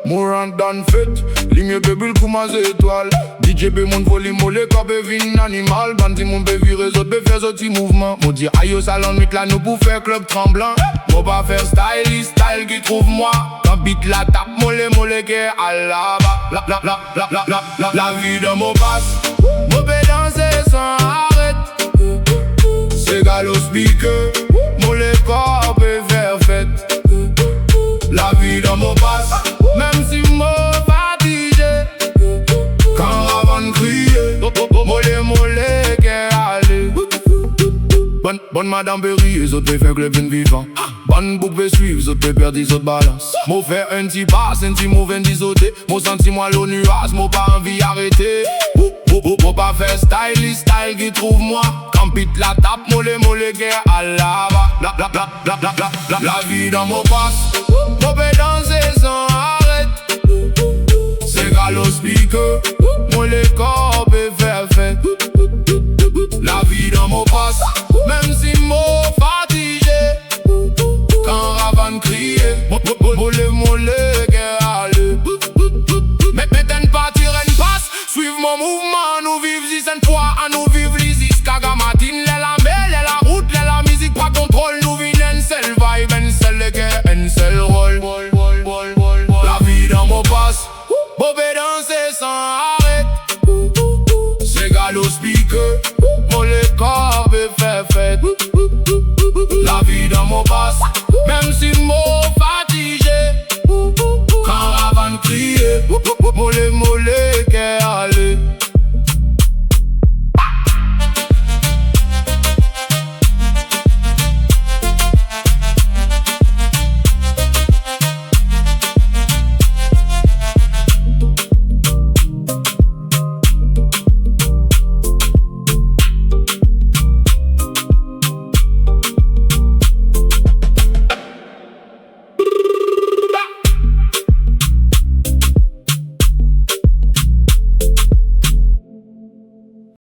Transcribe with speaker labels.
Speaker 1: Mourant dans fête, ligne bébule comme az étoiles. DJ be moun volume molé ka be vin animal. Bandi moun be vire zot be faire zot ti mouvement. Mon di aïe au salon mit là nous pour faire club tremblant. Mon pas faire style qui trouve moi. Quand beat la tape molé que à la bas. La vie de mon passe. Mon be danser sans arrêt. C'est galo speaker. Molé corps be faire fête. La vie de mon passe. Même si moi fatigué, quand avant de crier, molé qu'est allé. Bonne madame Berry, les autres faire club vivant. Bonne boucle veut suivre, les autres perdre, les autres balance. Moi faire un petit pas, un petit mauvais disauté. Moi senti moi l'eau nuage, moi pas envie d'arrêter. Moi pas faire style qui trouve moi. Quand pite la tape, molé qu'est à la bas. La vie dans mon passe, moi peux danser sans arrêt. C'est galo speaker, moi les corps peut faire fête. La vie dans mon passe.